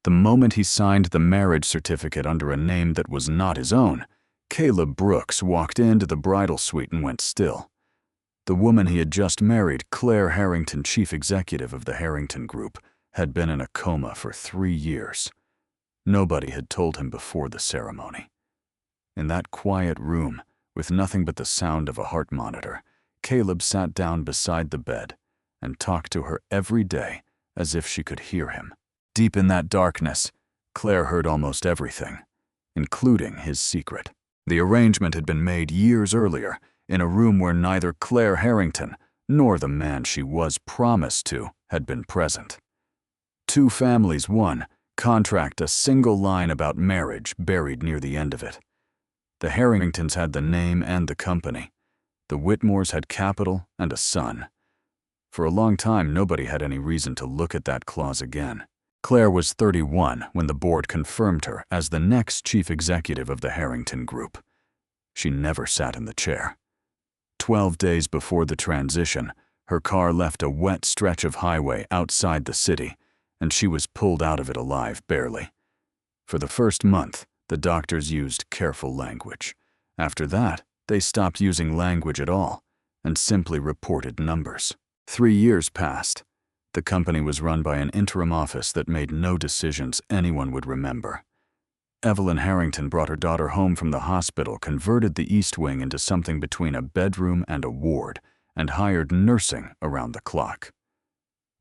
The moment he signed the marriage certificate under a name that was not his own, Caleb Brooks walked into the bridal suite and went still. The woman he had just married, Clare Harrington, chief executive of the Harrington Group, had been in a coma for 3 years. Nobody had told him before the ceremony. In that quiet room, with nothing but the sound of a heart monitor, Caleb sat down beside the bed and talked to her every day as if she could hear him. Deep in that darkness, Clare heard almost everything, including his secret. The arrangement had been made years earlier, in a room where neither Clare Harrington nor the man she was promised to had been present. Two families, one contract, a single line about marriage buried near the end of it. The Harringtons had the name and the company. The Whitmores had capital and a son. For a long time, nobody had any reason to look at that clause again. Clare was 31 when the board confirmed her as the next chief executive of the Harrington Group. She never sat in the chair. 12 days before the transition, her car left a wet stretch of highway outside the city, and she was pulled out of it alive, barely. For the first month, the doctors used careful language. After that, they stopped using language at all and simply reported numbers. 3 years passed. The company was run by an interim office that made no decisions anyone would remember. Evelyn Harrington brought her daughter home from the hospital, converted the East Wing into something between a bedroom and a ward, and hired nursing around the clock.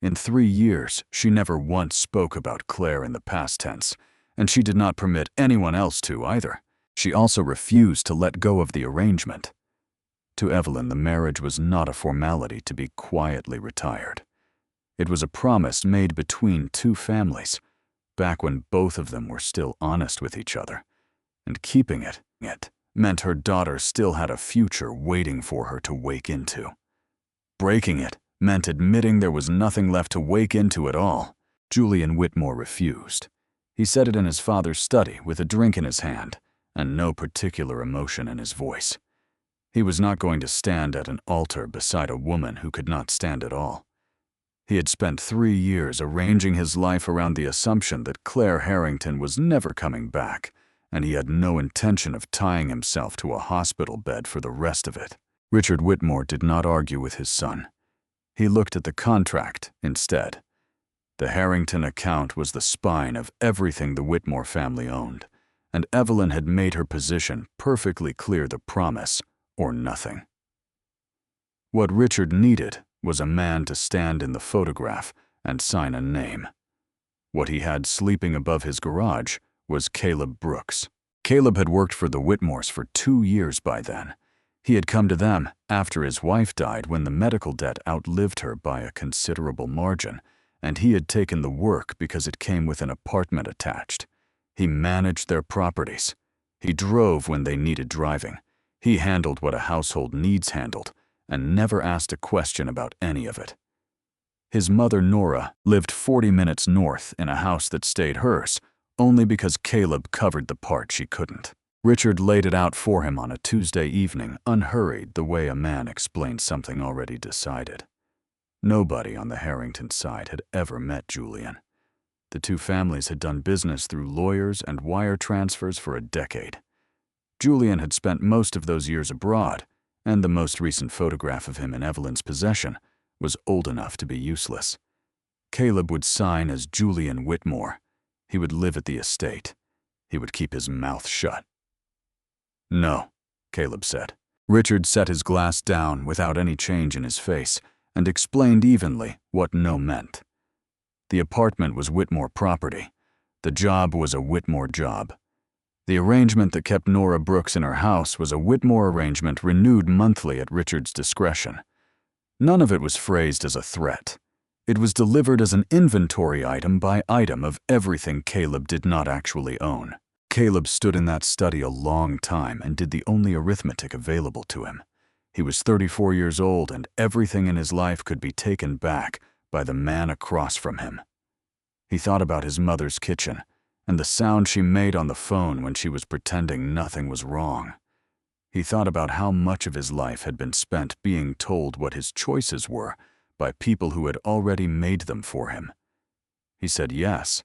In 3 years, she never once spoke about Clare in the past tense, and she did not permit anyone else to either. She also refused to let go of the arrangement. To Evelyn, the marriage was not a formality to be quietly retired. It was a promise made between two families, back when both of them were still honest with each other, and keeping it meant her daughter still had a future waiting for her to wake into. Breaking it meant admitting there was nothing left to wake into at all. Julian Whitmore refused. He said it in his father's study with a drink in his hand and no particular emotion in his voice. He was not going to stand at an altar beside a woman who could not stand at all. He had spent 3 years arranging his life around the assumption that Clare Harrington was never coming back, and he had no intention of tying himself to a hospital bed for the rest of it. Richard Whitmore did not argue with his son. He looked at the contract instead. The Harrington account was the spine of everything the Whitmore family owned, and Evelyn had made her position perfectly clear: the promise or nothing. What Richard needed was a man to stand in the photograph and sign a name. What he had sleeping above his garage was Caleb Brooks. Caleb had worked for the Whitmores for 2 years by then. He had come to them after his wife died, when the medical debt outlived her by a considerable margin, and he had taken the work because it came with an apartment attached. He managed their properties. He drove when they needed driving. He handled what a household needs handled, and never asked a question about any of it. His mother, Nora, lived 40 minutes north in a house that stayed hers, only because Caleb covered the part she couldn't. Richard laid it out for him on a Tuesday evening, unhurried, the way a man explains something already decided. Nobody on the Harrington side had ever met Julian. The two families had done business through lawyers and wire transfers for a decade. Julian had spent most of those years abroad, and the most recent photograph of him in Evelyn's possession was old enough to be useless. Caleb would sign as Julian Whitmore. He would live at the estate. He would keep his mouth shut. "No," Caleb said. Richard set his glass down without any change in his face and explained evenly what no meant. The apartment was Whitmore property. The job was a Whitmore job. The arrangement that kept Nora Brooks in her house was a Whitmore arrangement renewed monthly at Richard's discretion. None of it was phrased as a threat. It was delivered as an inventory item by item of everything Caleb did not actually own. Caleb stood in that study a long time and did the only arithmetic available to him. He was 34 years old, and everything in his life could be taken back by the man across from him. He thought about his mother's kitchen and the sound she made on the phone when she was pretending nothing was wrong. He thought about how much of his life had been spent being told what his choices were by people who had already made them for him. He said yes,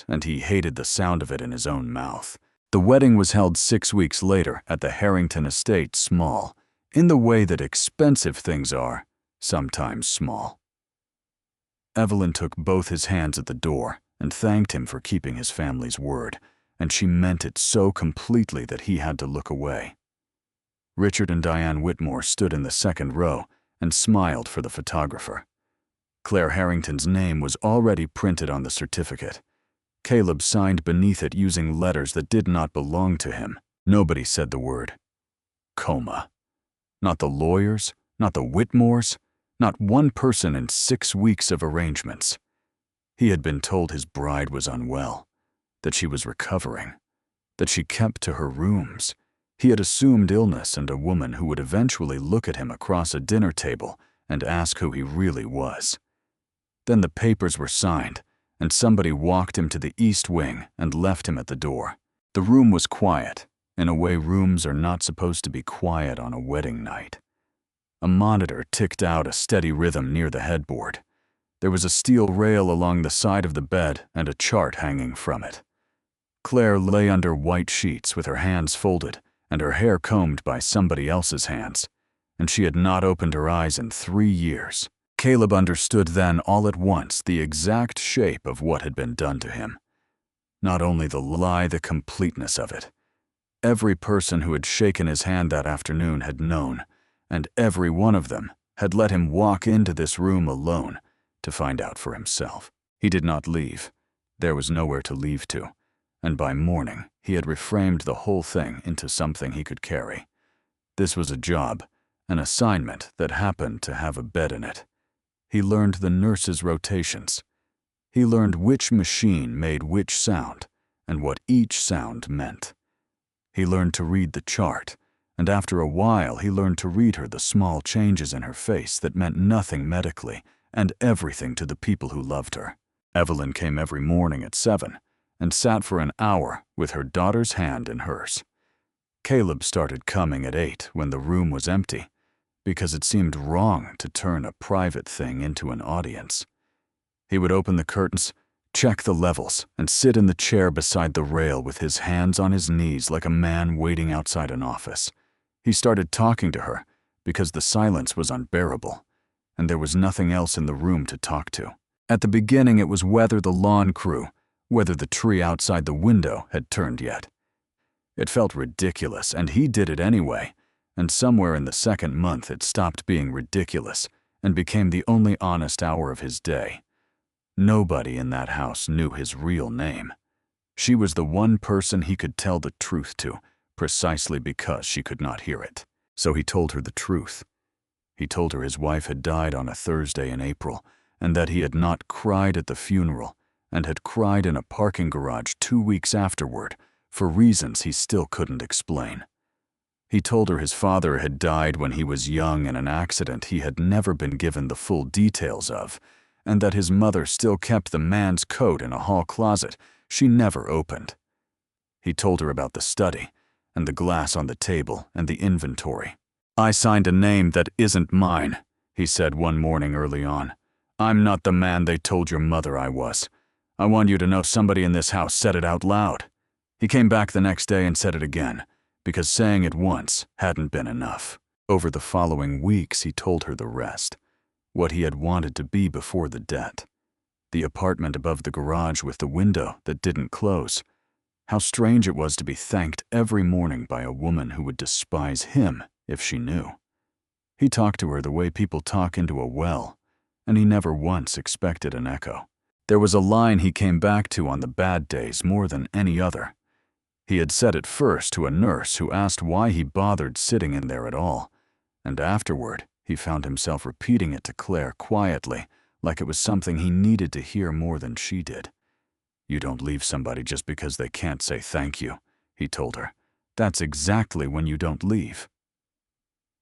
and he hated the sound of it in his own mouth. The wedding was held 6 weeks later at the Harrington estate, small, in the way that expensive things are, sometimes small. Evelyn took both his hands at the door and thanked him for keeping his family's word, and she meant it so completely that he had to look away. Richard and Diane Whitmore stood in the second row and smiled for the photographer. Clare Harrington's name was already printed on the certificate. Caleb signed beneath it using letters that did not belong to him. Nobody said the word coma. Not the lawyers, not the Whitmores, not one person in 6 weeks of arrangements. He had been told his bride was unwell, that she was recovering, that she kept to her rooms. He had assumed illness and a woman who would eventually look at him across a dinner table and ask who he really was. Then the papers were signed, and somebody walked him to the east wing and left him at the door. The room was quiet, in a way rooms are not supposed to be quiet on a wedding night. A monitor ticked out a steady rhythm near the headboard. There was a steel rail along the side of the bed and a chart hanging from it. Clare lay under white sheets with her hands folded and her hair combed by somebody else's hands, and she had not opened her eyes in 3 years. Caleb understood then all at once the exact shape of what had been done to him. Not only the lie, the completeness of it. Every person who had shaken his hand that afternoon had known, and every one of them had let him walk into this room alone to find out for himself. He did not leave. There was nowhere to leave to, and by morning he had reframed the whole thing into something he could carry. This was a job, an assignment that happened to have a bed in it. He learned the nurse's rotations. He learned which machine made which sound and what each sound meant. He learned to read the chart, and after a while he learned to read her the small changes in her face that meant nothing medically and everything to the people who loved her. Evelyn came every morning at 7 and sat for an hour with her daughter's hand in hers. Caleb started coming at 8 when the room was empty, because it seemed wrong to turn a private thing into an audience. He would open the curtains, check the levels, and sit in the chair beside the rail with his hands on his knees like a man waiting outside an office. He started talking to her because the silence was unbearable, and there was nothing else in the room to talk to. At the beginning it was whether the lawn crew, whether the tree outside the window had turned yet. It felt ridiculous, and he did it anyway, and somewhere in the second month it stopped being ridiculous and became the only honest hour of his day. Nobody in that house knew his real name. She was the one person he could tell the truth to, precisely because she could not hear it. So he told her the truth. He told her his wife had died on a Thursday in April, and that he had not cried at the funeral, and had cried in a parking garage 2 weeks afterward, for reasons he still couldn't explain. He told her his father had died when he was young in an accident he had never been given the full details of, and that his mother still kept the man's coat in a hall closet she never opened. He told her about the study, and the glass on the table, and the inventory. "I signed a name that isn't mine," he said one morning early on. "I'm not the man they told your mother I was. I want you to know somebody in this house said it out loud." He came back the next day and said it again, because saying it once hadn't been enough. Over the following weeks he told her the rest, what he had wanted to be before the debt. The apartment above the garage with the window that didn't close. How strange it was to be thanked every morning by a woman who would despise him if she knew. He talked to her the way people talk into a well, and he never once expected an echo. There was a line he came back to on the bad days more than any other. He had said it first to a nurse who asked why he bothered sitting in there at all, and afterward he found himself repeating it to Clare quietly, like it was something he needed to hear more than she did. "You don't leave somebody just because they can't say thank you," he told her. "That's exactly when you don't leave."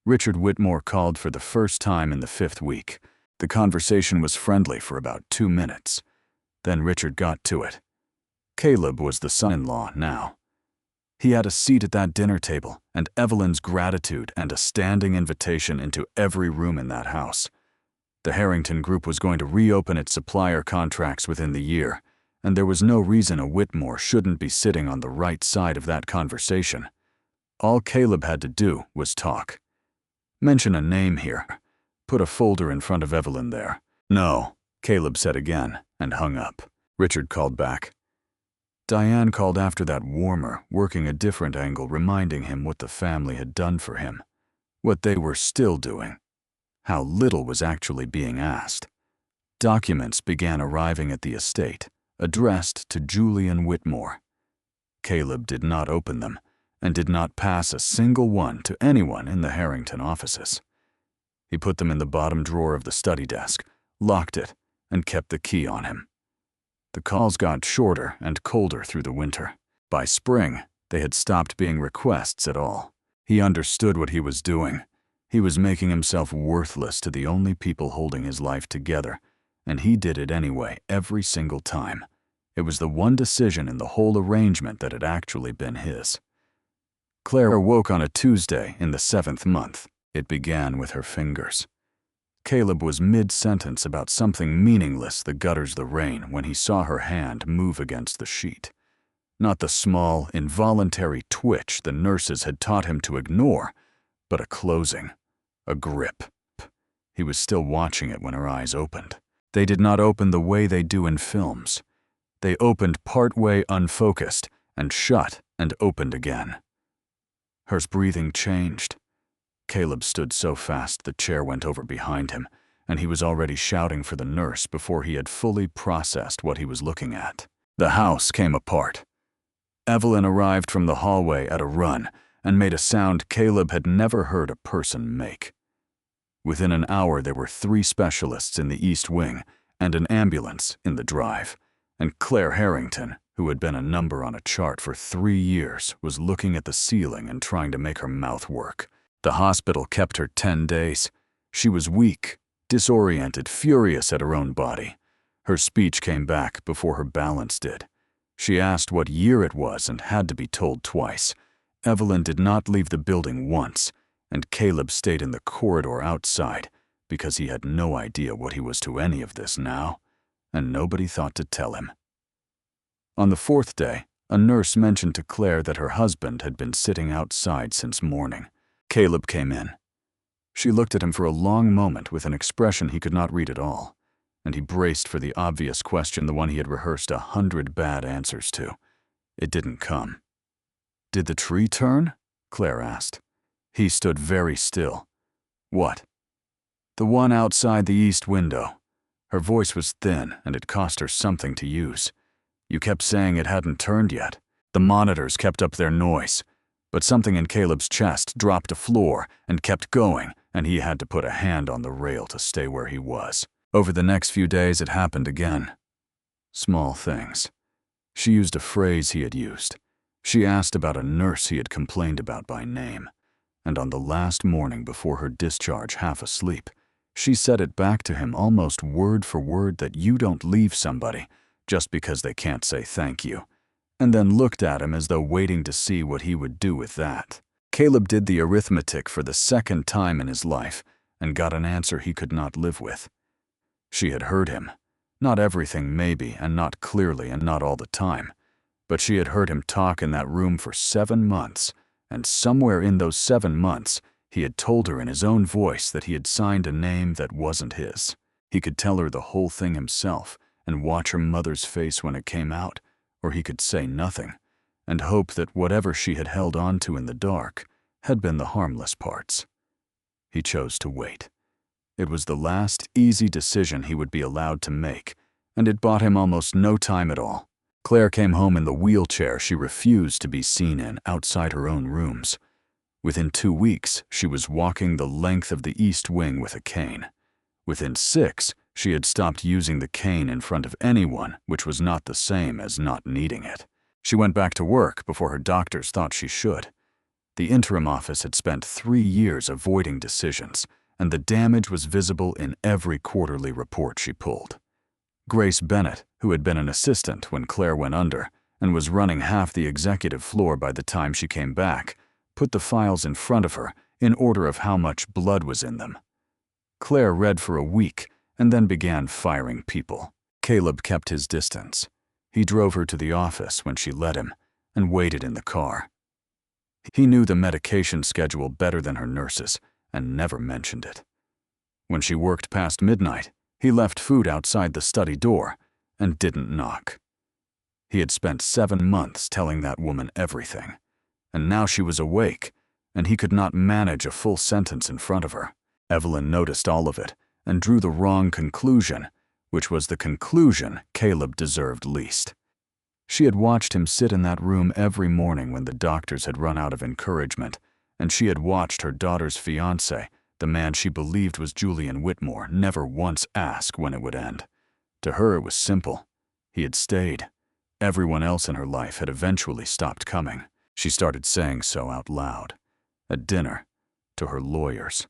Richard Whitmore called for the first time in the 5th week. The conversation was friendly for about 2 minutes. Then Richard got to it. Caleb was the son-in-law now. He had a seat at that dinner table, and Evelyn's gratitude and a standing invitation into every room in that house. The Harrington Group was going to reopen its supplier contracts within the year, and there was no reason a Whitmore shouldn't be sitting on the right side of that conversation. All Caleb had to do was talk. Mention a name here. Put a folder in front of Evelyn there. No, Caleb said again, and hung up. Richard called back. Diane called after that warmer, working a different angle, reminding him what the family had done for him, what they were still doing, how little was actually being asked. Documents began arriving at the estate, addressed to Julian Whitmore. Caleb did not open them, and did not pass a single one to anyone in the Harrington offices. He put them in the bottom drawer of the study desk, locked it, and kept the key on him. The calls got shorter and colder through the winter. By spring, they had stopped being requests at all. He understood what he was doing. He was making himself worthless to the only people holding his life together, and he did it anyway every single time. It was the one decision in the whole arrangement that had actually been his. Clare awoke on a Tuesday in the 7th month. It began with her fingers. Caleb was mid-sentence about something meaningless that gutters the rain when he saw her hand move against the sheet. Not the small, involuntary twitch the nurses had taught him to ignore, but a closing, a grip. He was still watching it when her eyes opened. They did not open the way they do in films. They opened partway unfocused and shut and opened again. Her breathing changed. Caleb stood so fast the chair went over behind him, and he was already shouting for the nurse before he had fully processed what he was looking at. The house came apart. Evelyn arrived from the hallway at a run and made a sound Caleb had never heard a person make. Within an hour there were 3 specialists in the East Wing and an ambulance in the drive, and Clare Harrington, who had been a number on a chart for 3 years, was looking at the ceiling and trying to make her mouth work. The hospital kept her 10 days. She was weak, disoriented, furious at her own body. Her speech came back before her balance did. She asked what year it was and had to be told twice. Evelyn did not leave the building once, and Caleb stayed in the corridor outside because he had no idea what he was to any of this now, and nobody thought to tell him. On the 4th day, a nurse mentioned to Clare that her husband had been sitting outside since morning. Caleb came in. She looked at him for a long moment with an expression he could not read at all, and he braced for the obvious question, the one he had rehearsed 100 bad answers to. It didn't come. "Did the tree turn?" Clare asked. He stood very still. "What?" "The one outside the east window." Her voice was thin, and it cost her something to use. "You kept saying it hadn't turned yet." The monitors kept up their noise, but something in Caleb's chest dropped to floor and kept going, and he had to put a hand on the rail to stay where he was. Over the next few days it happened again. Small things. She used a phrase he had used. She asked about a nurse he had complained about by name, and on the last morning before her discharge, half asleep, she said it back to him almost word for word, that you don't leave somebody just because they can't say thank you, and then looked at him as though waiting to see what he would do with that. Caleb did the arithmetic for the 2nd time in his life and got an answer he could not live with. She had heard him. Not everything, maybe, and not clearly, and not all the time, but she had heard him talk in that room for 7 months, and somewhere in those 7 months, he had told her in his own voice that he had signed a name that wasn't his. He could tell her the whole thing himself and watch her mother's face when it came out, or he could say nothing and hope that whatever she had held on to in the dark had been the harmless parts. He chose to wait. It was the last easy decision he would be allowed to make, and it bought him almost no time at all. Clare came home in the wheelchair she refused to be seen in outside her own rooms. Within 2 weeks, she was walking the length of the East Wing with a cane. Within 6, she had stopped using the cane in front of anyone, which was not the same as not needing it. She went back to work before her doctors thought she should. The interim office had spent 3 years avoiding decisions, and the damage was visible in every quarterly report she pulled. Grace Bennett, who had been an assistant when Clare went under and was running half the executive floor by the time she came back, put the files in front of her in order of how much blood was in them. Clare read for a week and then began firing people. Caleb kept his distance. He drove her to the office when she let him and waited in the car. He knew the medication schedule better than her nurses and never mentioned it. When she worked past midnight, he left food outside the study door and didn't knock. He had spent 7 months telling that woman everything, and now she was awake, and he could not manage a full sentence in front of her. Evelyn noticed all of it and drew the wrong conclusion, which was the conclusion Caleb deserved least. She had watched him sit in that room every morning when the doctors had run out of encouragement, and she had watched her daughter's fiancé, the man she believed was Julian Whitmore, never once ask when it would end. To her it was simple. He had stayed. Everyone else in her life had eventually stopped coming. She started saying so out loud. At dinner, to her lawyers.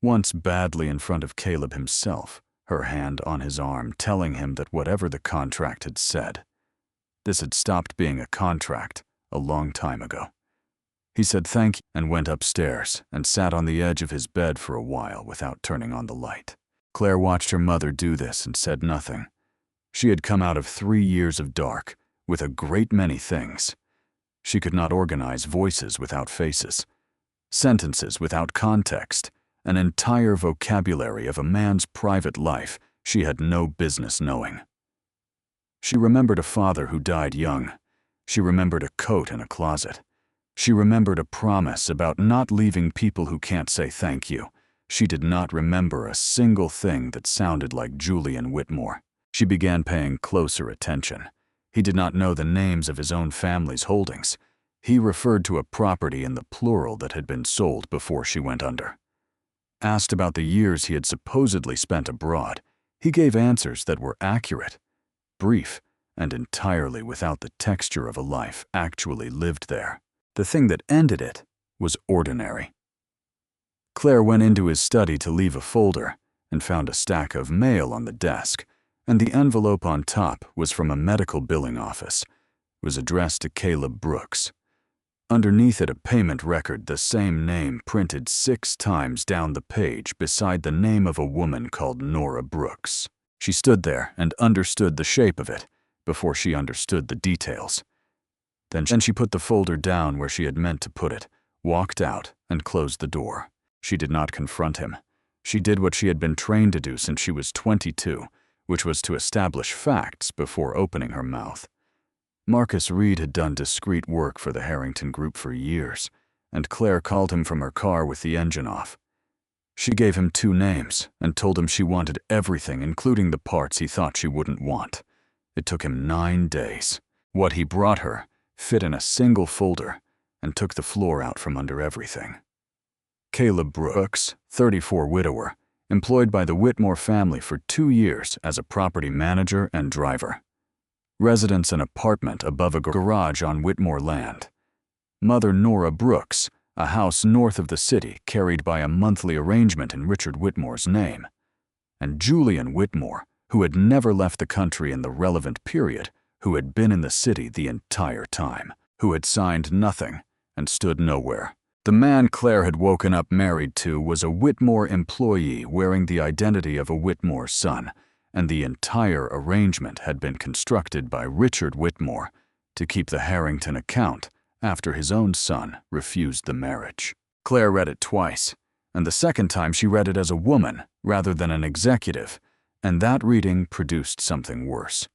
Once badly in front of Caleb himself, her hand on his arm telling him that whatever the contract had said, this had stopped being a contract a long time ago. He said thank you and went upstairs and sat on the edge of his bed for a while without turning on the light. Claire watched her mother do this and said nothing. She had come out of 3 years of dark with a great many things. She could not organize voices without faces, sentences without context, an entire vocabulary of a man's private life she had no business knowing. She remembered a father who died young. She remembered a coat in a closet. She remembered a promise about not leaving people who can't say thank you. She did not remember a single thing that sounded like Julian Whitmore. She began paying closer attention. He did not know the names of his own family's holdings. He referred to a property in the plural that had been sold before she went under. Asked about the years he had supposedly spent abroad, he gave answers that were accurate, brief, and entirely without the texture of a life actually lived there. The thing that ended it was ordinary. Claire went into his study to leave a folder and found a stack of mail on the desk, and the envelope on top was from a medical billing office. It was addressed to Caleb Brooks. Underneath it, a payment record, the same name printed 6 times down the page beside the name of a woman called Nora Brooks. She stood there and understood the shape of it before she understood the details. Then she put the folder down where she had meant to put it, walked out, and closed the door. She did not confront him. She did what she had been trained to do since she was 22, which was to establish facts before opening her mouth. Marcus Reed had done discreet work for the Harrington Group for years, and Claire called him from her car with the engine off. She gave him 2 names and told him she wanted everything, including the parts he thought she wouldn't want. It took him 9 days. What he brought her fit in a single folder and took the floor out from under everything. Caleb Brooks, 34, widower, employed by the Whitmore family for 2 years as a property manager and driver. Residence an apartment above a garage on Whitmore land. Mother Nora Brooks, a house north of the city carried by a monthly arrangement in Richard Whitmore's name. And Julian Whitmore, who had never left the country in the relevant period, who had been in the city the entire time, who had signed nothing and stood nowhere. The man Claire had woken up married to was a Whitmore employee wearing the identity of a Whitmore son, and the entire arrangement had been constructed by Richard Whitmore to keep the Harrington account after his own son refused the marriage. Claire read it twice, and the second time she read it as a woman rather than an executive, and that reading produced something worse.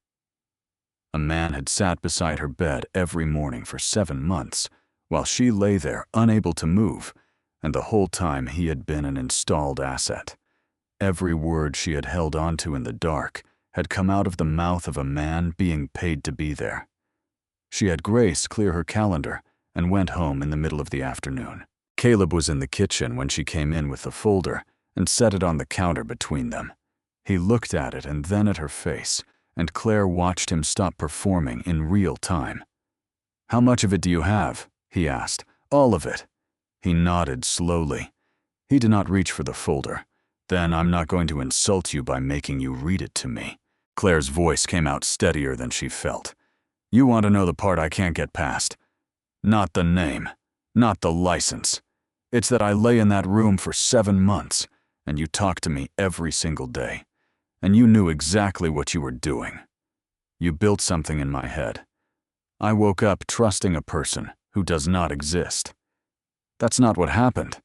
A man had sat beside her bed every morning for 7 months, while she lay there unable to move, and the whole time he had been an installed asset. Every word she had held onto in the dark had come out of the mouth of a man being paid to be there. She had Grace clear her calendar and went home in the middle of the afternoon. Caleb was in the kitchen when she came in with the folder and set it on the counter between them. He looked at it and then at her face, and Claire watched him stop performing in real time. "How much of it do you have?" he asked. "All of it." He nodded slowly. He did not reach for the folder. "Then I'm not going to insult you by making you read it to me." Claire's voice came out steadier than she felt. "You want to know the part I can't get past? Not the name, not the license. It's that I lay in that room for 7 months, and you talked to me every single day, and you knew exactly what you were doing. You built something in my head. I woke up trusting a person who does not exist. That's not what happened.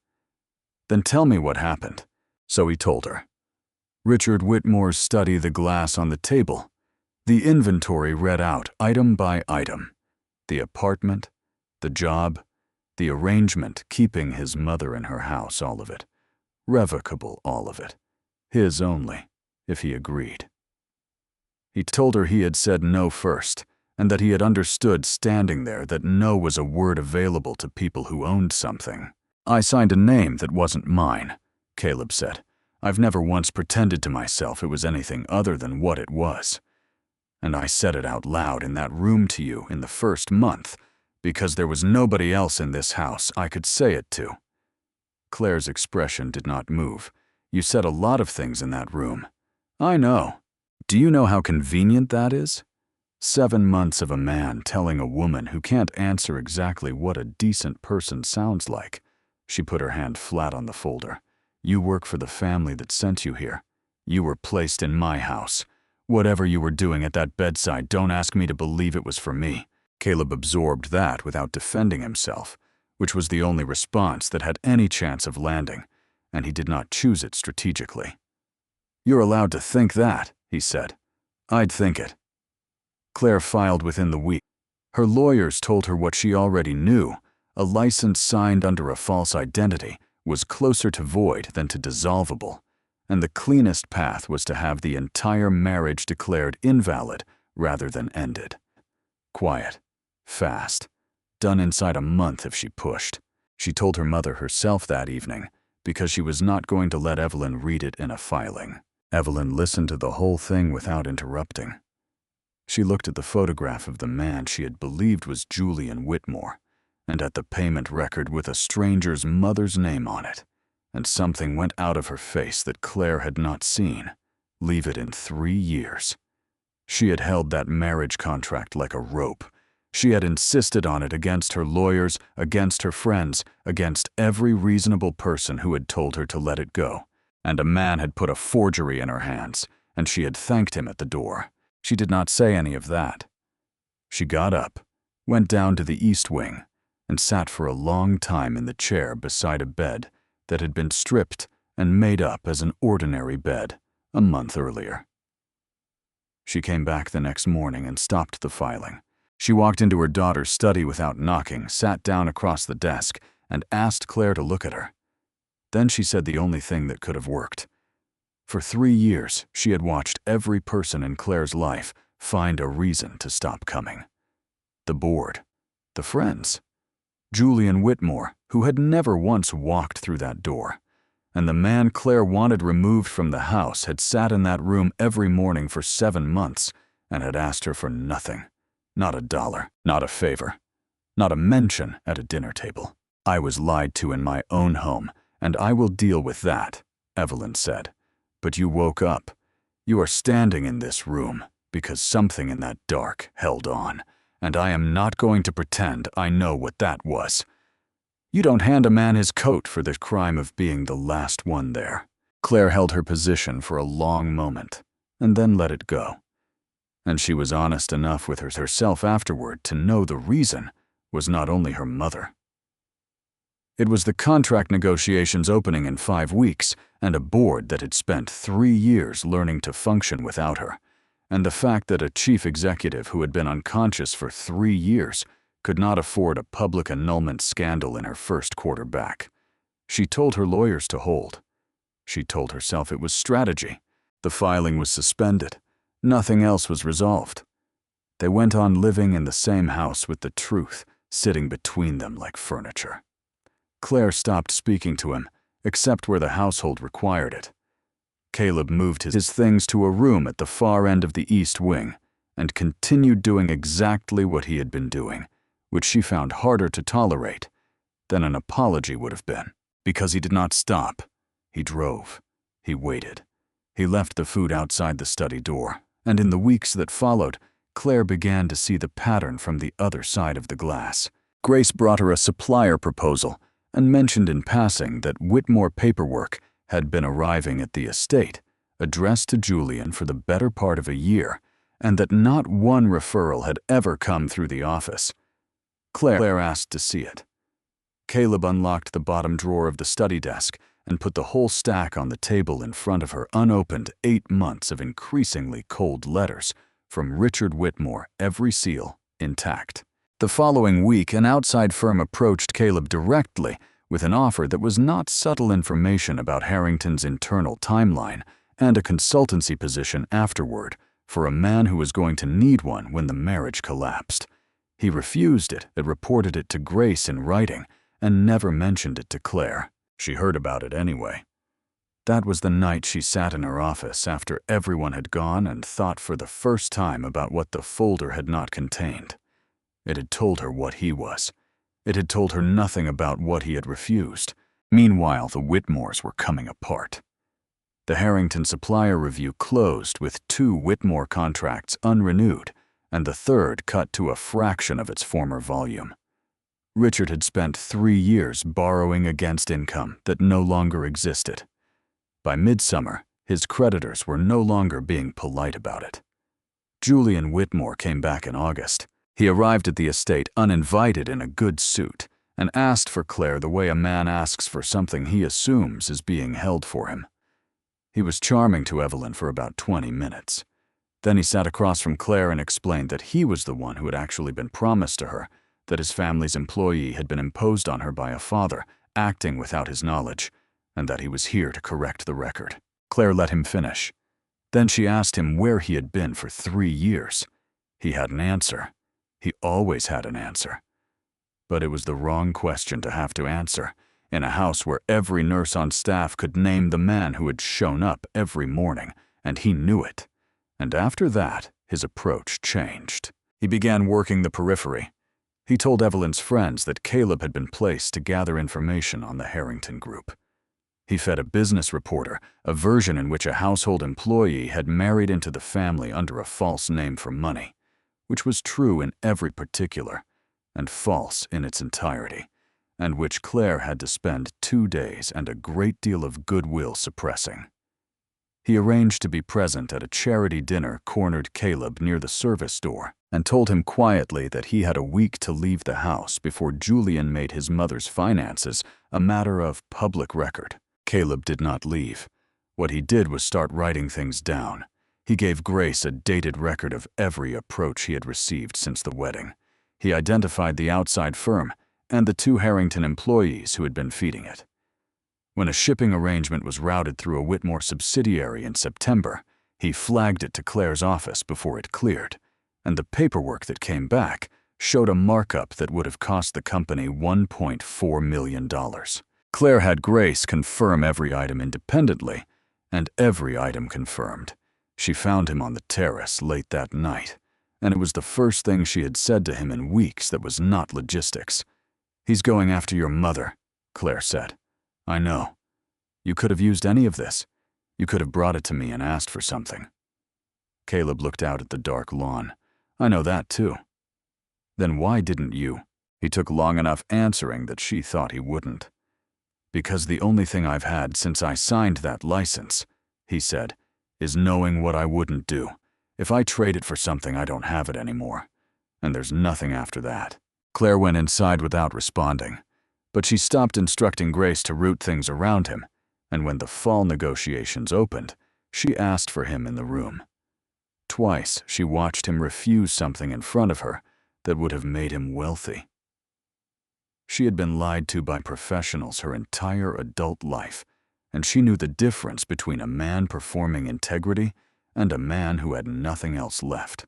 Then tell me what happened. So he told her. Richard Whitmore's study the glass on the table. The inventory read out item by item. The apartment, the job, the arrangement keeping his mother in her house, all of it. Revocable, all of it. His only, if he agreed. He told her he had said no first, and that he had understood standing there that no was a word available to people who owned something. I signed a name that wasn't mine, Caleb said. I've never once pretended to myself it was anything other than what it was. And I said it out loud in that room to you in the first month, because there was nobody else in this house I could say it to. Claire's expression did not move. You said a lot of things in that room. I know. Do you know how convenient that is? 7 months of a man telling a woman who can't answer exactly what a decent person sounds like. She put her hand flat on the folder. You work for the family that sent you here. You were placed in my house. Whatever you were doing at that bedside, don't ask me to believe it was for me. Caleb absorbed that without defending himself, which was the only response that had any chance of landing, and he did not choose it strategically. You're allowed to think that, he said. I'd think it. Claire filed within the week. Her lawyers told her what she already knew. A license signed under a false identity was closer to void than to dissolvable, and the cleanest path was to have the entire marriage declared invalid rather than ended. Quiet, fast, done inside a month if she pushed. She told her mother herself that evening because she was not going to let Evelyn read it in a filing. Evelyn listened to the whole thing without interrupting. She looked at the photograph of the man she had believed was Julian Whitmore, and at the payment record with a stranger's mother's name on it, and something went out of her face that Claire had not seen. Leave it in 3 years. She had held that marriage contract like a rope. She had insisted on it against her lawyers, against her friends, against every reasonable person who had told her to let it go. And a man had put a forgery in her hands, and she had thanked him at the door. She did not say any of that. She got up, went down to the East Wing, and sat for a long time in the chair beside a bed that had been stripped and made up as an ordinary bed a month earlier. She came back the next morning and stopped the filing. She walked into her daughter's study without knocking, sat down across the desk, and asked Claire to look at her. Then she said the only thing that could have worked. For 3 years, she had watched every person in Claire's life find a reason to stop coming. The board, the friends, Julian Whitmore, who had never once walked through that door, and the man Claire wanted removed from the house had sat in that room every morning for 7 months and had asked her for nothing. Not a dollar, not a favor, not a mention at a dinner table. I was lied to in my own home, and I will deal with that, Evelyn said. But you woke up. You are standing in this room because something in that dark held on, and I am not going to pretend I know what that was. You don't hand a man his coat for the crime of being the last one there. Claire held her position for a long moment, and then let it go. And she was honest enough with herself afterward to know the reason was not only her mother. It was the contract negotiations opening in 5 weeks, and a board that had spent 3 years learning to function without her, and the fact that a chief executive who had been unconscious for 3 years could not afford a public annulment scandal in her first quarter back. She told her lawyers to hold. She told herself it was strategy. The filing was suspended. Nothing else was resolved. They went on living in the same house with the truth sitting between them like furniture. Claire stopped speaking to him, except where the household required it. Caleb moved his things to a room at the far end of the East Wing and continued doing exactly what he had been doing, which she found harder to tolerate than an apology would have been. Because he did not stop. He drove. He waited. He left the food outside the study door, and in the weeks that followed, Claire began to see the pattern from the other side of the glass. Grace brought her a supplier proposal and mentioned in passing that Whitmore paperwork had been arriving at the estate, addressed to Julian for the better part of a year, and that not one referral had ever come through the office. Claire asked to see it. Caleb unlocked the bottom drawer of the study desk and put the whole stack on the table in front of her, unopened 8 months of increasingly cold letters from Richard Whitmore, every seal intact. The following week, an outside firm approached Caleb directly with an offer that was not subtle information about Harrington's internal timeline and a consultancy position afterward for a man who was going to need one when the marriage collapsed. He refused it, reported it to Grace in writing, and never mentioned it to Claire. She heard about it anyway. That was the night she sat in her office after everyone had gone and thought for the first time about what the folder had not contained. It had told her what he was. It had told her nothing about what he had refused. Meanwhile, the Whitmores were coming apart. The Harrington supplier review closed with 2 Whitmore contracts unrenewed, and the third cut to a fraction of its former volume. Richard had spent 3 years borrowing against income that no longer existed. By midsummer, his creditors were no longer being polite about it. Julian Whitmore came back in August. He arrived at the estate uninvited in a good suit and asked for Claire the way a man asks for something he assumes is being held for him. He was charming to Evelyn for about 20 minutes. Then he sat across from Claire and explained that he was the one who had actually been promised to her, that his family's employee had been imposed on her by a father, acting without his knowledge, and that he was here to correct the record. Claire let him finish. Then she asked him where he had been for 3 years. He had an answer. He always had an answer. But it was the wrong question to have to answer, in a house where every nurse on staff could name the man who had shown up every morning, and he knew it. And after that, his approach changed. He began working the periphery. He told Evelyn's friends that Caleb had been placed to gather information on the Harrington group. He fed a business reporter a version in which a household employee had married into the family under a false name for money, which was true in every particular, and false in its entirety, and which Claire had to spend 2 days and a great deal of goodwill suppressing. He arranged to be present at a charity dinner cornered Caleb near the service door and told him quietly that he had a week to leave the house before Julian made his mother's finances a matter of public record. Caleb did not leave. What he did was start writing things down. He gave Grace a dated record of every approach he had received since the wedding. He identified the outside firm and the 2 Harrington employees who had been feeding it. When a shipping arrangement was routed through a Whitmore subsidiary in September, he flagged it to Claire's office before it cleared, and the paperwork that came back showed a markup that would have cost the company $1.4 million. Claire had Grace confirm every item independently, and every item confirmed. She found him on the terrace late that night, and it was the first thing she had said to him in weeks that was not logistics. "He's going after your mother," Claire said. "I know. You could have used any of this. You could have brought it to me and asked for something." Caleb looked out at the dark lawn. "I know that too." "Then why didn't you?" He took long enough answering that she thought he wouldn't. "Because the only thing I've had since I signed that license," he said, "is knowing what I wouldn't do. If I trade it for something, I don't have it anymore. And there's nothing after that." Claire went inside without responding, but she stopped instructing Grace to route things around him, and when the fall negotiations opened, she asked for him in the room. Twice she watched him refuse something in front of her that would have made him wealthy. She had been lied to by professionals her entire adult life, and she knew the difference between a man performing integrity and a man who had nothing else left.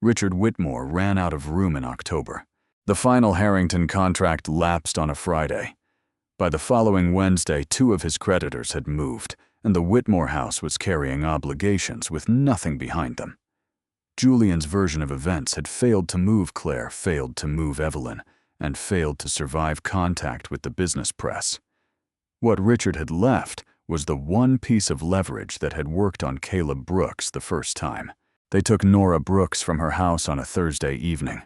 Richard Whitmore ran out of room in October. The final Harrington contract lapsed on a Friday. By the following Wednesday, 2 of his creditors had moved, and the Whitmore house was carrying obligations with nothing behind them. Julian's version of events had failed to move Claire, failed to move Evelyn, and failed to survive contact with the business press. What Richard had left was the one piece of leverage that had worked on Caleb Brooks the first time. They took Nora Brooks from her house on a Thursday evening.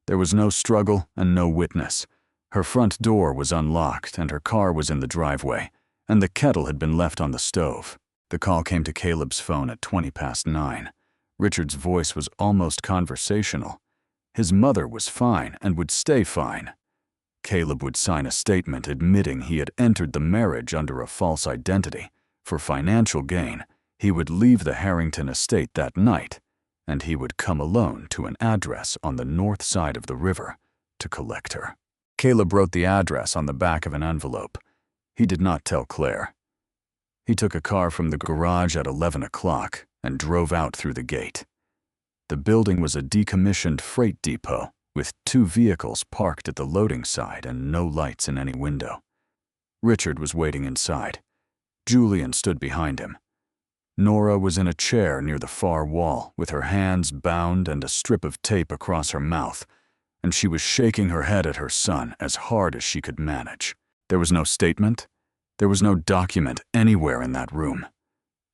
There was no struggle and no witness. Her front door was unlocked and her car was in the driveway, and the kettle had been left on the stove. The call came to Caleb's phone at 9:20. Richard's voice was almost conversational. His mother was fine and would stay fine. Caleb would sign a statement admitting he had entered the marriage under a false identity. For financial gain, he would leave the Harrington estate that night, and he would come alone to an address on the north side of the river to collect her. Caleb wrote the address on the back of an envelope. He did not tell Claire. He took a car from the garage at 11 o'clock and drove out through the gate. The building was a decommissioned freight depot with 2 vehicles parked at the loading side and no lights in any window. Richard was waiting inside. Julian stood behind him. Nora was in a chair near the far wall with her hands bound and a strip of tape across her mouth, and she was shaking her head at her son as hard as she could manage. There was no statement. There was no document anywhere in that room.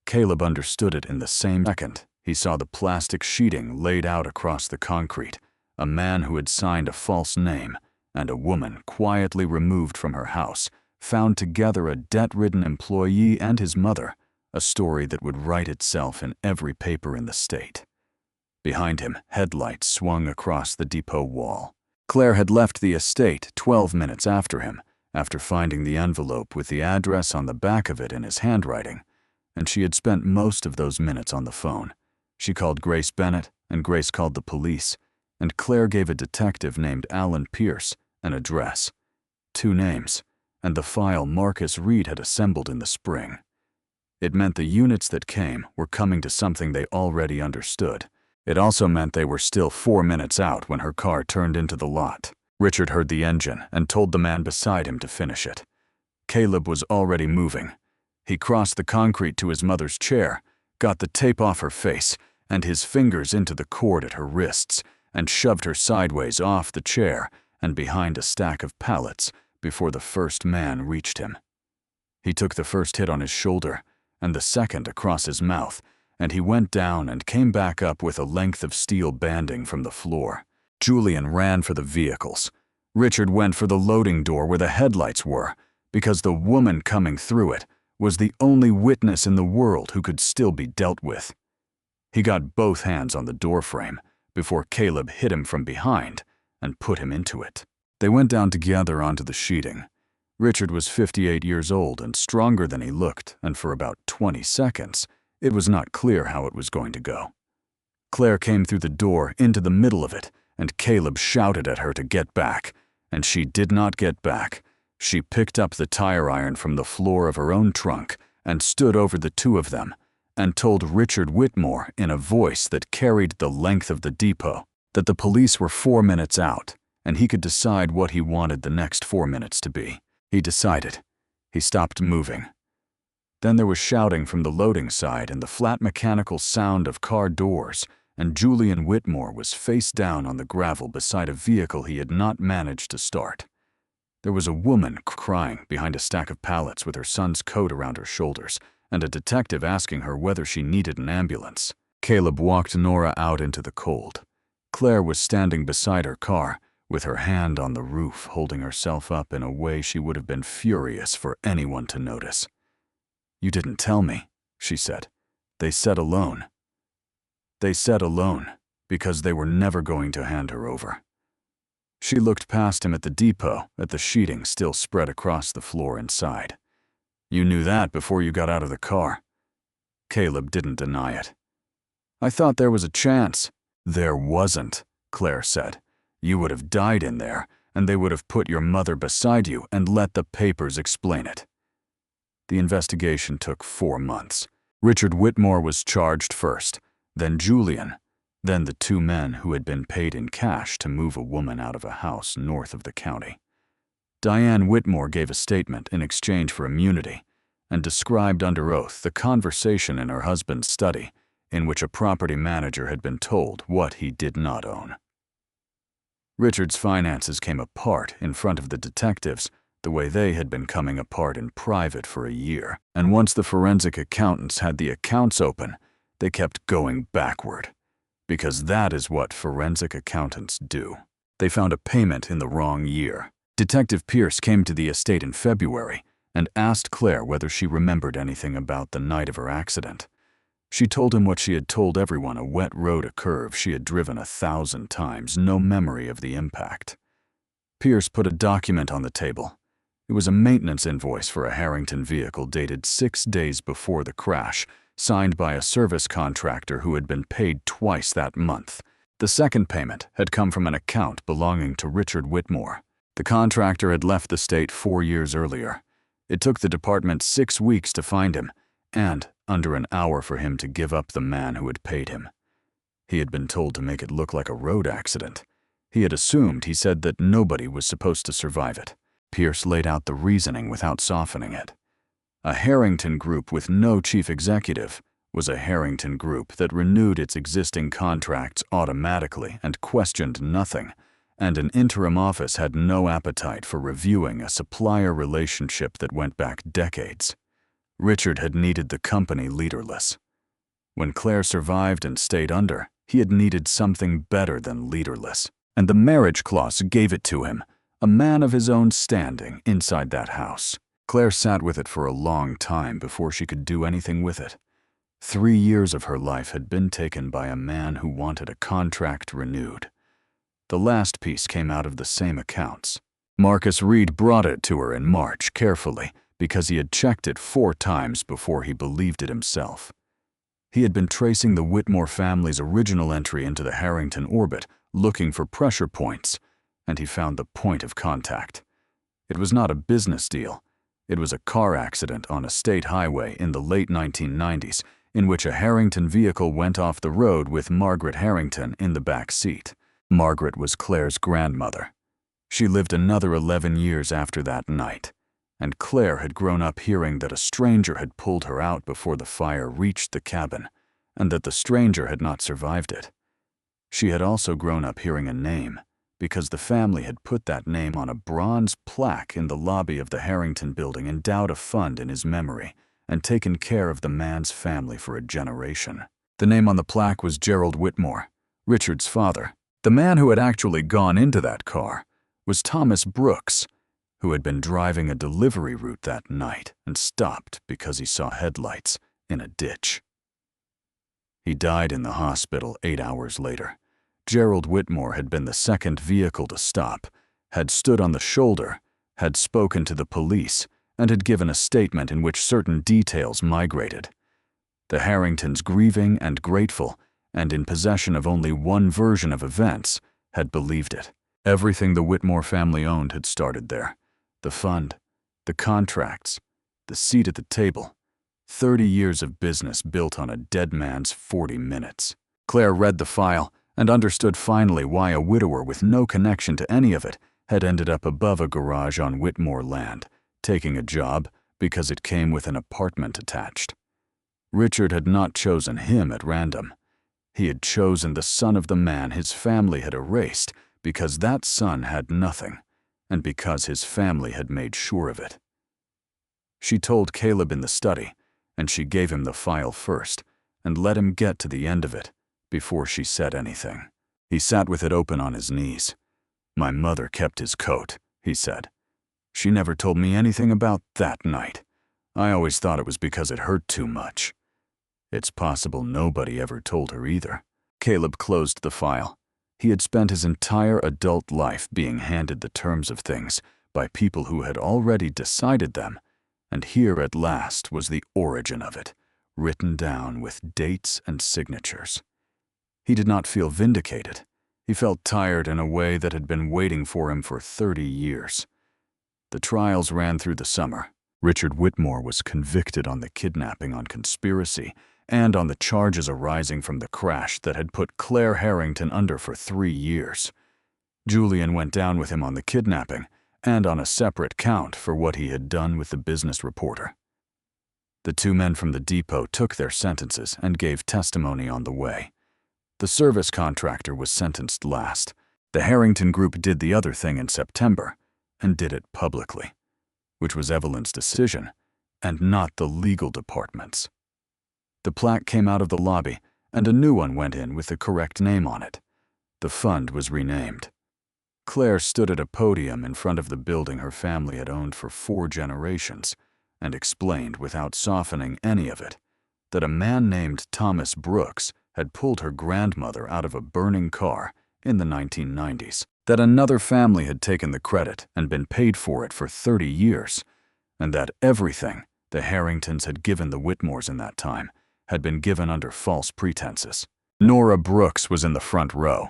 Caleb understood it in the same second. He saw the plastic sheeting laid out across the concrete, a man who had signed a false name, and a woman quietly removed from her house, found together a debt-ridden employee and his mother, a story that would write itself in every paper in the state. Behind him, headlights swung across the depot wall. Claire had left the estate 12 minutes after him, after finding the envelope with the address on the back of it in his handwriting, and she had spent most of those minutes on the phone. She called Grace Bennett, and Grace called the police, and Claire gave a detective named Alan Pierce an address, 2 names, and the file Marcus Reed had assembled in the spring. It meant the units that came were coming to something they already understood. It also meant they were still 4 minutes out when her car turned into the lot. Richard heard the engine and told the man beside him to finish it. Caleb was already moving. He crossed the concrete to his mother's chair, got the tape off her face and his fingers into the cord at her wrists, and shoved her sideways off the chair and behind a stack of pallets before the first man reached him. He took the first hit on his shoulder and the second across his mouth, and he went down and came back up with a length of steel banding from the floor. Julian ran for the vehicles. Richard went for the loading door where the headlights were, because the woman coming through it was the only witness in the world who could still be dealt with. He got both hands on the doorframe before Caleb hit him from behind and put him into it. They went down together onto the sheeting. Richard was 58 years old and stronger than he looked, and for about 20 seconds, it was not clear how it was going to go. Claire came through the door into the middle of it, and Caleb shouted at her to get back, and she did not get back. She picked up the tire iron from the floor of her own trunk and stood over the 2 of them and told Richard Whitmore in a voice that carried the length of the depot that the police were 4 minutes out and he could decide what he wanted the next 4 minutes to be. He decided. He stopped moving. Then there was shouting from the loading side and the flat mechanical sound of car doors, and Julian Whitmore was face down on the gravel beside a vehicle he had not managed to start. There was a woman crying behind a stack of pallets with her son's coat around her shoulders, and a detective asking her whether she needed an ambulance. Caleb walked Nora out into the cold. Claire was standing beside her car, with her hand on the roof, holding herself up in a way she would have been furious for anyone to notice. "You didn't tell me," she said. "They said alone." They said alone, because they were never going to hand her over. She looked past him at the depot, at the sheeting still spread across the floor inside. "You knew that before you got out of the car." Caleb didn't deny it. "I thought there was a chance." "There wasn't," Claire said. "You would have died in there, and they would have put your mother beside you and let the papers explain it." The investigation took 4 months. Richard Whitmore was charged first, then Julian, then the 2 men who had been paid in cash to move a woman out of a house north of the county. Diane Whitmore gave a statement in exchange for immunity and described under oath the conversation in her husband's study in which a property manager had been told what he did not own. Richard's finances came apart in front of the detectives the way they had been coming apart in private for a year, and once the forensic accountants had the accounts open, they kept going backward, because that is what forensic accountants do. They found a payment in the wrong year. Detective Pierce came to the estate in February and asked Claire whether she remembered anything about the night of her accident. She told him what she had told everyone: a wet road, a curve she had driven 1,000 times, no memory of the impact. Pierce put a document on the table. It was a maintenance invoice for a Harrington vehicle dated 6 days before the crash, signed by a service contractor who had been paid twice that month. The second payment had come from an account belonging to Richard Whitmore. The contractor had left the state 4 years earlier. It took the department 6 weeks to find him, and under an hour for him to give up the man who had paid him. He had been told to make it look like a road accident. He had assumed, he said, that nobody was supposed to survive it. Pierce laid out the reasoning without softening it. A Harrington group with no chief executive was a Harrington group that renewed its existing contracts automatically and questioned nothing, and an interim office had no appetite for reviewing a supplier relationship that went back decades. Richard had needed the company leaderless. When Clare survived and stayed under, he had needed something better than leaderless, and the marriage clause gave it to him, a man of his own standing inside that house. Clare sat with it for a long time before she could do anything with it. 3 years of her life had been taken by a man who wanted a contract renewed. The last piece came out of the same accounts. Marcus Reed brought it to her in March carefully, because he had checked it 4 times before he believed it himself. He had been tracing the Whitmore family's original entry into the Harrington orbit, looking for pressure points, and he found the point of contact. It was not a business deal. It was a car accident on a state highway in the late 1990s, in which a Harrington vehicle went off the road with Margaret Harrington in the back seat. Margaret was Clare's grandmother. She lived another 11 years after that night, and Clare had grown up hearing that a stranger had pulled her out before the fire reached the cabin, and that the stranger had not survived it. She had also grown up hearing a name, because the family had put that name on a bronze plaque in the lobby of the Harrington building, endowed a fund in his memory, and taken care of the man's family for a generation. The name on the plaque was Gerald Whitmore, Richard's father. The man who had actually gone into that car was Thomas Brooks, who had been driving a delivery route that night and stopped because he saw headlights in a ditch. He died in the hospital 8 hours later. Gerald Whitmore had been the second vehicle to stop, had stood on the shoulder, had spoken to the police, and had given a statement in which certain details migrated. The Harringtons, grieving and grateful, and in possession of only one version of events, had believed it. Everything the Whitmore family owned had started there. The fund, the contracts, the seat at the table. 30 years of business built on a dead man's 40 minutes. Clare read the file and understood finally why a widower with no connection to any of it had ended up above a garage on Whitmore land, taking a job because it came with an apartment attached. Richard had not chosen him at random. He had chosen the son of the man his family had erased because that son had nothing, and because his family had made sure of it. She told Caleb in the study, and she gave him the file first and let him get to the end of it before she said anything. He sat with it open on his knees. "My mother kept his coat," he said. "She never told me anything about that night. I always thought it was because it hurt too much." It's possible nobody ever told her either. Caleb closed the file. He had spent his entire adult life being handed the terms of things by people who had already decided them, and here at last was the origin of it, written down with dates and signatures. He did not feel vindicated. He felt tired in a way that had been waiting for him for 30 years. The trials ran through the summer. Richard Whitmore was convicted on the kidnapping, on conspiracy, and on the charges arising from the crash that had put Clare Harrington under for 3 years. Julian went down with him on the kidnapping and on a separate count for what he had done with the business reporter. The 2 men from the depot took their sentences and gave testimony on the way. The service contractor was sentenced last. The Harrington group did the other thing in September, and did it publicly, which was Evelyn's decision, and not the legal department's. The plaque came out of the lobby, and a new one went in with the correct name on it. The fund was renamed. Clare stood at a podium in front of the building her family had owned for 4 generations, and explained without softening any of it that a man named Thomas Brooks had pulled her grandmother out of a burning car in the 1990s, that another family had taken the credit and been paid for it for 30 years, and that everything the Harringtons had given the Whitmores in that time had been given under false pretenses. Nora Brooks was in the front row.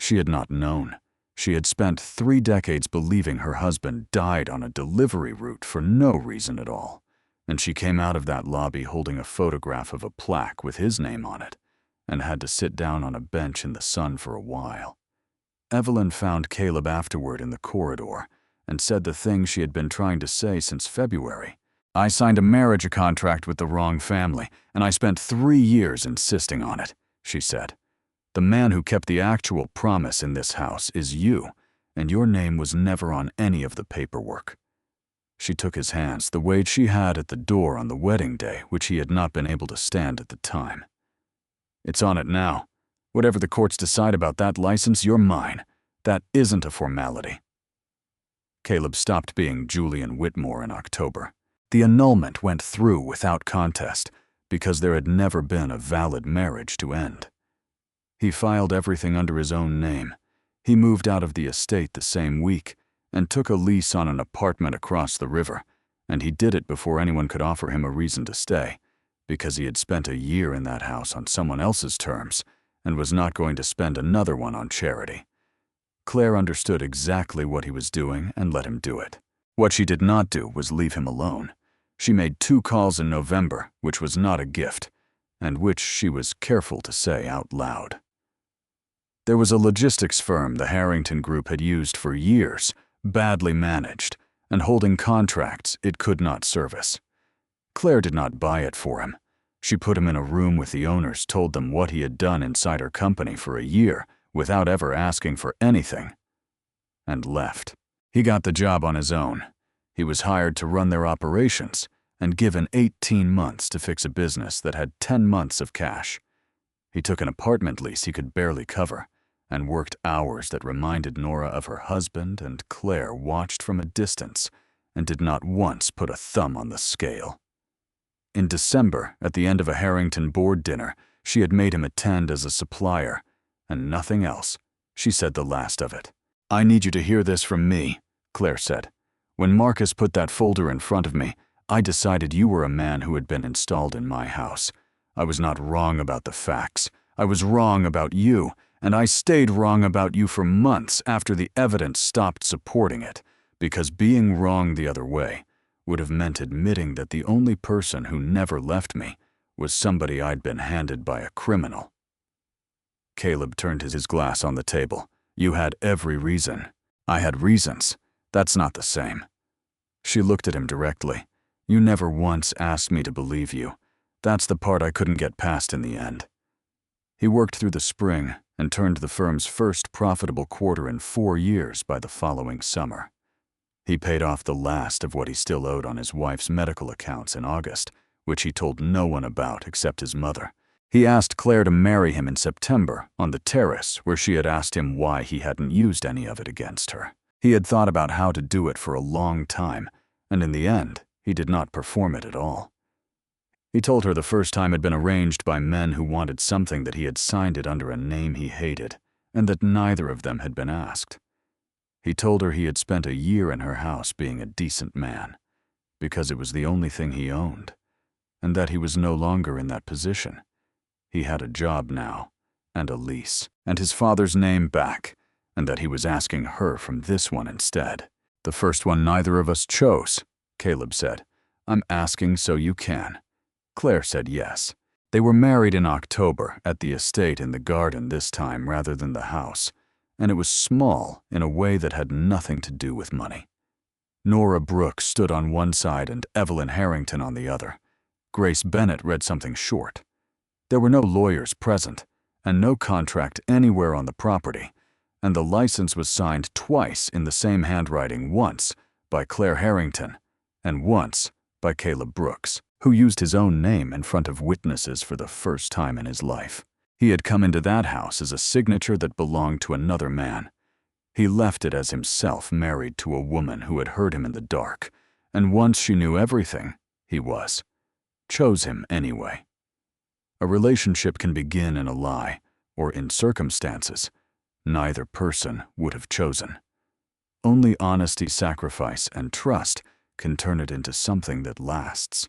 She had not known. She had spent 3 decades believing her husband died on a delivery route for no reason at all, and she came out of that lobby holding a photograph of a plaque with his name on it, and had to sit down on a bench in the sun for a while. Evelyn found Caleb afterward in the corridor and said the thing she had been trying to say since February. "I signed a marriage contract with the wrong family, and I spent 3 years insisting on it," she said. "The man who kept the actual promise in this house is you, and your name was never on any of the paperwork." She took his hands the way she had at the door on the wedding day, which he had not been able to stand at the time. "It's on it now. Whatever the courts decide about that license, you're mine. That isn't a formality." Caleb stopped being Julian Whitmore in October. The annulment went through without contest because there had never been a valid marriage to end. He filed everything under his own name. He moved out of the estate the same week and took a lease on an apartment across the river, and he did it before anyone could offer him a reason to stay, because he had spent a year in that house on someone else's terms and was not going to spend another one on charity. Claire understood exactly what he was doing and let him do it. What she did not do was leave him alone. She made 2 calls in November, which was not a gift, and which she was careful to say out loud. There was a logistics firm the Harrington Group had used for years, badly managed, and holding contracts it could not service. Claire did not buy it for him. She put him in a room with the owners, told them what he had done inside her company for a year without ever asking for anything, and left. He got the job on his own. He was hired to run their operations and given 18 months to fix a business that had 10 months of cash. He took an apartment lease he could barely cover and worked hours that reminded Nora of her husband, and Claire watched from a distance and did not once put a thumb on the scale. In December, at the end of a Harrington board dinner, she had made him attend as a supplier, and nothing else. She said the last of it. "I need you to hear this from me," Claire said. "When Marcus put that folder in front of me, I decided you were a man who had been installed in my house. I was not wrong about the facts. I was wrong about you, and I stayed wrong about you for months after the evidence stopped supporting it, because being wrong the other way would have meant admitting that the only person who never left me was somebody I'd been handed by a criminal." Caleb turned his glass on the table. "You had every reason. I had reasons. That's not the same." She looked at him directly. "You never once asked me to believe you. That's the part I couldn't get past in the end." He worked through the spring and turned the firm's first profitable quarter in 4 years by the following summer. He paid off the last of what he still owed on his wife's medical accounts in August, which he told no one about except his mother. He asked Claire to marry him in September on the terrace where she had asked him why he hadn't used any of it against her. He had thought about how to do it for a long time, and in the end, he did not perform it at all. He told her the first time had been arranged by men who wanted something that he had signed it under a name he hated, and that neither of them had been asked. He told her he had spent a year in her house being a decent man, because it was the only thing he owned, and that he was no longer in that position. He had a job now, and a lease, and his father's name back, and that he was asking her from this one instead. "The first one neither of us chose," Caleb said. "I'm asking so you can." Claire said yes. They were married in October at the estate in the garden this time rather than the house, and it was small in a way that had nothing to do with money. Nora Brooks stood on one side and Evelyn Harrington on the other. Grace Bennett read something short. There were no lawyers present, and no contract anywhere on the property, and the license was signed twice in the same handwriting, once by Clare Harrington and once by Caleb Brooks, who used his own name in front of witnesses for the first time in his life. He had come into that house as a signature that belonged to another man. He left it as himself married to a woman who had heard him in the dark, and once she knew everything, chose him anyway. A relationship can begin in a lie, or in circumstances neither person would have chosen. Only honesty, sacrifice, and trust can turn it into something that lasts.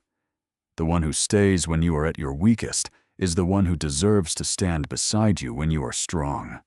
The one who stays when you are at your weakest is the one who deserves to stand beside you when you are strong.